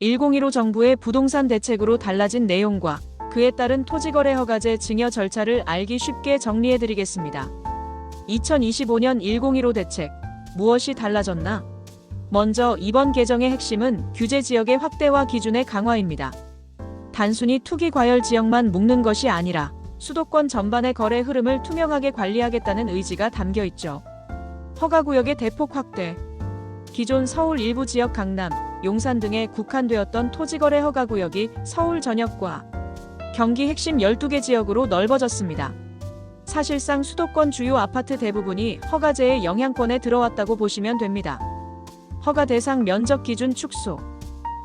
1015 정부의 부동산 대책으로 달라진 내용과 그에 따른 토지거래 허가제 증여 절차를 알기 쉽게 정리해드리겠습니다. 2025년 1015 대책, 무엇이 달라졌나? 먼저 이번 개정의 핵심은 규제 지역의 확대와 기준의 강화입니다. 단순히 투기 과열 지역만 묶는 것이 아니라 수도권 전반의 거래 흐름을 투명하게 관리하겠다는 의지가 담겨 있죠. 허가구역의 대폭 확대. 기존 서울 일부 지역 강남, 용산 등에 국한되었던 토지거래 허가구역이 서울 전역과 경기 핵심 12개 지역으로 넓어졌습니다. 사실상 수도권 주요 아파트 대부분이 허가제의 영향권에 들어왔다고 보시면 됩니다. 허가 대상 면적 기준 축소.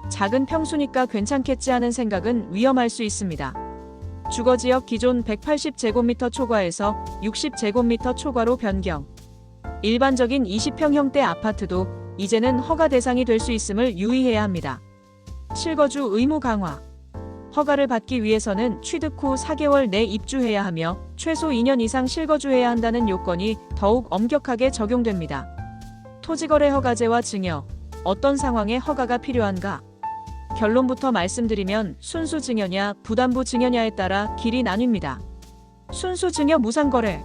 작은 평수니까 괜찮겠지 하는 생각은 위험할 수 있습니다. 주거지역 기존 180제곱미터 초과에서 60제곱미터 초과로 변경. 일반적인 20평형대 아파트도 이제는 허가 대상이 될 수 있음을 유의해야 합니다. 실거주 의무 강화. 허가를 받기 위해서는 취득 후 4개월 내 입주해야 하며 최소 2년 이상 실거주해야 한다는 요건이 더욱 엄격하게 적용됩니다. 토지거래 허가제와 증여. 어떤 상황에 허가가 필요한가? 결론부터 말씀드리면 순수 증여냐 부담부 증여냐에 따라 길이 나뉩니다. 순수 증여 무상거래.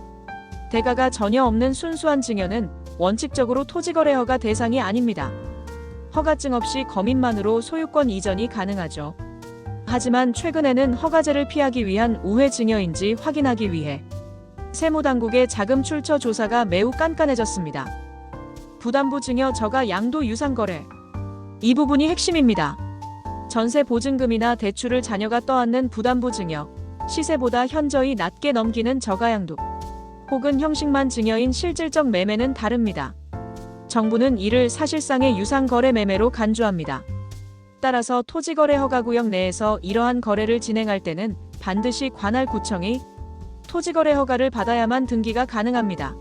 대가가 전혀 없는 순수한 증여는 원칙적으로 토지거래 허가 대상이 아닙니다. 허가증 없이 거민만으로 소유권 이전이 가능하죠. 하지만 최근에는 허가제를 피하기 위한 우회 증여인지 확인하기 위해 세무당국의 자금 출처 조사가 매우 깐깐해졌습니다. 부담부 증여 저가 양도 유상거래. 이 부분이 핵심입니다. 전세 보증금이나 대출을 자녀가 떠안는 부담부 증여, 시세보다 현저히 낮게 넘기는 저가양도, 혹은 형식만 증여인 실질적 매매는 다릅니다. 정부는 이를 사실상의 유상거래 매매로 간주합니다. 따라서 토지거래 허가구역 내에서 이러한 거래를 진행할 때는 반드시 관할구청이 토지거래 허가를 받아야만 등기가 가능합니다.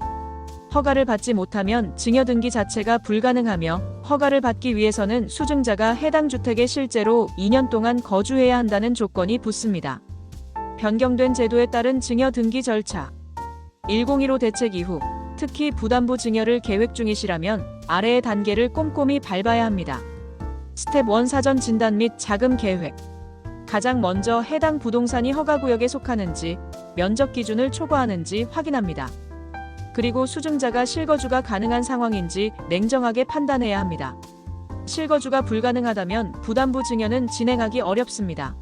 허가를 받지 못하면 증여 등기 자체가 불가능하며 허가를 받기 위해서는 수증자가 해당 주택에 실제로 2년 동안 거주해야 한다는 조건이 붙습니다. 변경된 제도에 따른 증여 등기 절차. 1015 대책 이후 특히 부담부 증여를 계획 중이시라면 아래의 단계를 꼼꼼히 밟아야 합니다. 스텝 1 사전 진단 및 자금 계획. 가장 먼저 해당 부동산이 허가구역에 속하는지, 면적 기준을 초과하는지 확인합니다. 그리고 수증자가 실거주가 가능한 상황인지 냉정하게 판단해야 합니다. 실거주가 불가능하다면 부담부 증여는 진행하기 어렵습니다.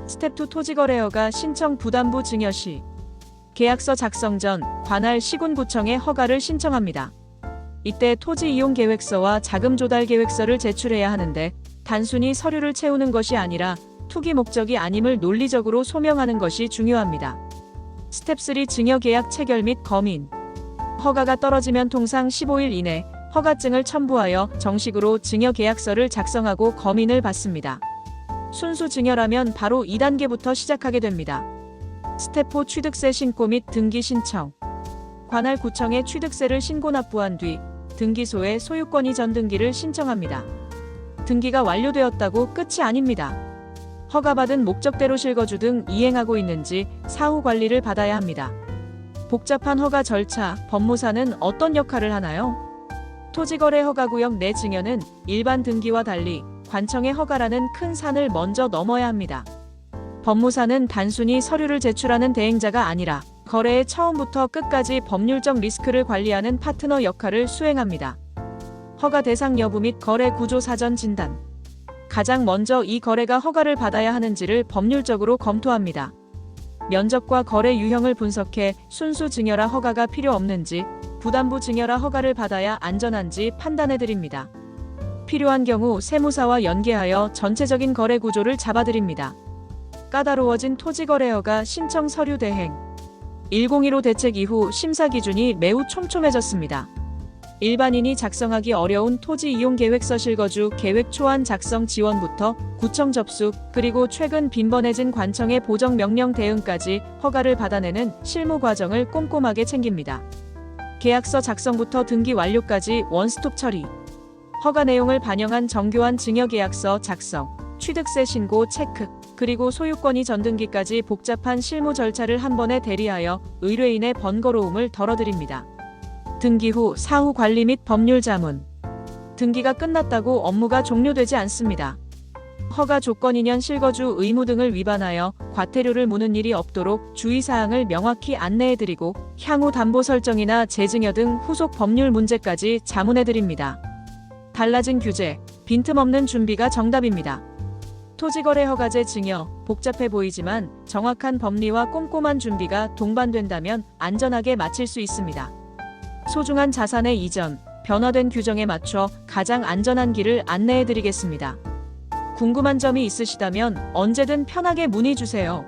스텝 2 토지거래허가 신청 부담부 증여 시 계약서 작성 전 관할 시군구청에 허가를 신청합니다. 이때 토지이용계획서와 자금조달계획서를 제출해야 하는데 단순히 서류를 채우는 것이 아니라 투기 목적이 아님을 논리적으로 소명하는 것이 중요합니다. 스텝 3 증여계약 체결 및 검인. 허가가 떨어지면 통상 15일 이내 허가증을 첨부하여 정식으로 증여계약서를 작성하고 검인을 받습니다. 순수 증여라면 바로 2단계부터 시작하게 됩니다. 스텝 4 취득세 신고 및 등기 신청. 관할구청에 취득세를 신고 납부한 뒤 등기소에 소유권 이전 등기를 신청합니다. 등기가 완료되었다고 끝이 아닙니다. 허가받은 목적대로 실거주 등 이행하고 있는지 사후 관리를 받아야 합니다. 복잡한 허가 절차, 법무사는 어떤 역할을 하나요? 토지거래 허가구역 내 증여는 일반 등기와 달리 관청의 허가라는 큰 산을 먼저 넘어야 합니다. 법무사는 단순히 서류를 제출하는 대행자가 아니라 거래의 처음부터 끝까지 법률적 리스크를 관리하는 파트너 역할을 수행합니다. 허가 대상 여부 및 거래 구조 사전 진단. 가장 먼저 이 거래가 허가를 받아야 하는지를 법률적으로 검토합니다. 면적과 거래 유형을 분석해 순수 증여라 허가가 필요 없는지, 부담부 증여라 허가를 받아야 안전한지 판단해드립니다. 필요한 경우 세무사와 연계하여 전체적인 거래 구조를 잡아드립니다. 까다로워진 토지거래허가 신청 서류 대행. 1015 대책 이후 심사 기준이 매우 촘촘해졌습니다. 일반인이 작성하기 어려운 토지 이용 계획서 실거주 계획 초안 작성 지원부터 구청 접수, 그리고 최근 빈번해진 관청의 보정 명령 대응까지 허가를 받아내는 실무 과정을 꼼꼼하게 챙깁니다. 계약서 작성부터 등기 완료까지 원스톱 처리. 허가 내용을 반영한 정교한 증여계약서 작성, 취득세 신고 체크, 그리고 소유권 이전 등기까지 복잡한 실무 절차를 한 번에 대리하여 의뢰인의 번거로움을 덜어드립니다. 등기 후 사후 관리 및 법률 자문. 등기가 끝났다고 업무가 종료되지 않습니다. 허가 조건이년 실거주 의무 등을 위반하여 과태료를 무는 일이 없도록 주의사항을 명확히 안내해드리고 향후 담보 설정이나 재증여 등 후속 법률 문제까지 자문해드립니다. 달라진 규제, 빈틈없는 준비가 정답입니다. 토지거래 허가제 증여, 복잡해 보이지만 정확한 법리와 꼼꼼한 준비가 동반된다면 안전하게 마칠 수 있습니다. 소중한 자산의 이전, 변화된 규정에 맞춰 가장 안전한 길을 안내해드리겠습니다. 궁금한 점이 있으시다면 언제든 편하게 문의 주세요.